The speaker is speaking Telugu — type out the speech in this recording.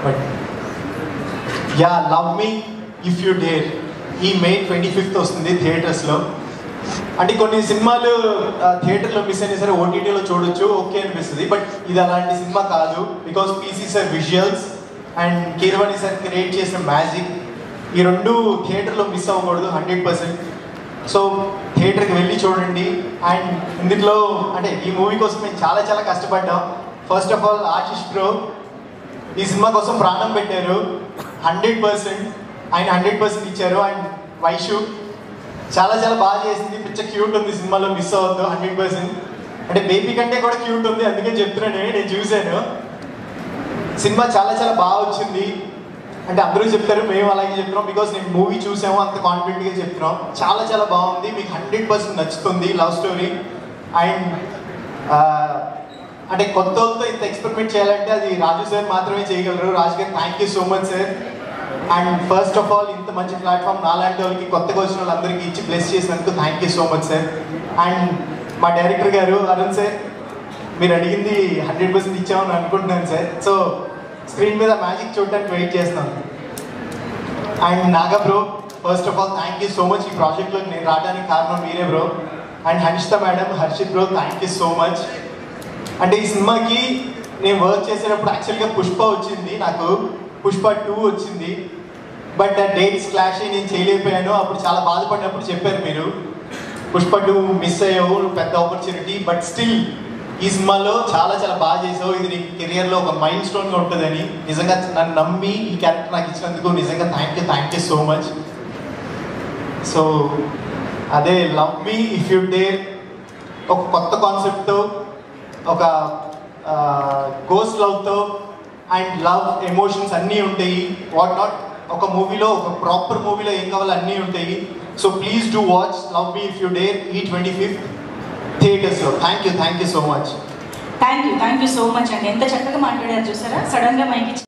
But yeah love me if you dare ఈ May 25th వస్తుంది థియేటర్స్లో. అంటే కొన్ని సినిమాలు థియేటర్లో మిస్ అయినా సరే ఓటీటీలో చూడొచ్చు, ఓకే అనిపిస్తుంది. బట్ ఇది అలాంటి సినిమా కాదు. Because PC sir visuals and Keeravani sir create చేసిన మ్యాజిక్, ఈ రెండు థియేటర్లో మిస్ అవ్వకూడదు 100%. సో థియేటర్కి వెళ్ళి చూడండి. అండ్ ఇందులో అంటే ఈ మూవీ కోసం మేము చాలా చాలా కష్టపడ్డాం. First of all Ashish bro ఈ సినిమా కోసం ప్రాణం పెట్టారు. 100% ఆయన 100% ఇచ్చారు. అండ్ వైషు చాలా చాలా బాగా చేసింది, పిచ్చ క్యూట్ ఉంది సినిమాలో, మిస్ అవ్వద్దు 100%. అంటే బేబీ కంటే కూడా క్యూట్ ఉంది, అందుకే చెప్తున్నాను. నేను చూశాను సినిమా, చాలా చాలా బాగా వచ్చింది. అంటే అందరూ చెప్తారు, మేము అలాగే చెప్తున్నాం. బికాస్ నేను మూవీ చూసాము, అంత కాన్ఫిడెంట్గా చెప్తున్నాం. చాలా చాలా బాగుంది, మీకు 100% నచ్చుతుంది లవ్ స్టోరీ. అండ్ అంటే కొత్త వాళ్ళతో ఇంత ఎక్స్పెరిమెంట్ చేయాలంటే అది రాజు సార్ మాత్రమే చేయగలరు. రాజు గారు thank you so much sir. And first of all ఇంత మంచి ప్లాట్ఫామ్ నాలాంటి వాళ్ళకి, కొత్తగా వచ్చిన వాళ్ళందరికీ ఇచ్చి బ్లెస్ చేసినందుకు thank you so much sir. And మా డైరెక్టర్ గారు అరుణ్ సార్, మీరు అడిగింది 100% ఇచ్చామని అనుకుంటున్నాను సార్. సో స్క్రీన్ మీద మ్యాజిక్ చూడడానికి వెయిట్ చేస్తున్నాను. And Naga bro, first of all thank you so much. ఈ ప్రాజెక్ట్లో నేను రావడానికి కారణం మీరే bro. And Hanshita madam, Harshit bro, thank you so much. అంటే ఈ సినిమాకి నేను వర్క్ చేసేటప్పుడు యాక్చువల్గా పుష్ప వచ్చింది, నాకు పుష్ప 2 వచ్చింది. బట్ ఆ డేట్స్ క్లాష్ అయ్యి నేను చేయలేకపోయాను. అప్పుడు చాలా బాధపడినప్పుడు చెప్పారు మీరు, పుష్ప 2 మిస్ అయ్యావు, పెద్ద ఆపర్చునిటీ. బట్ స్టిల్ ఈ సినిమాలో చాలా చాలా బాగా చేసావు. ఇది నీ కెరియర్లో ఒక మైల్ స్టోన్గా ఉంటుందని నిజంగా నన్ను నమ్మి ఈ క్యారెక్టర్ నాకు ఇచ్చినందుకు నిజంగా thank you so much. So అదే love me if you dare ఒక కొత్త కాన్సెప్ట్తో, ఒక గోస్ట్ లవ్తో అండ్ లవ్ ఎమోషన్స్ అన్నీ ఉంటాయి. వాట్ నాట్ ఒక మూవీలో, ఒక ప్రాపర్ మూవీలో ఏం కావాలో అన్నీ ఉంటాయి. So please do watch love me if you dare ఈ 25th థియేటర్స్లో. Thank you so much. Thank you so much అండి. ఎంత చక్కగా మాట్లాడారు చూసారా, సడన్గా మైక్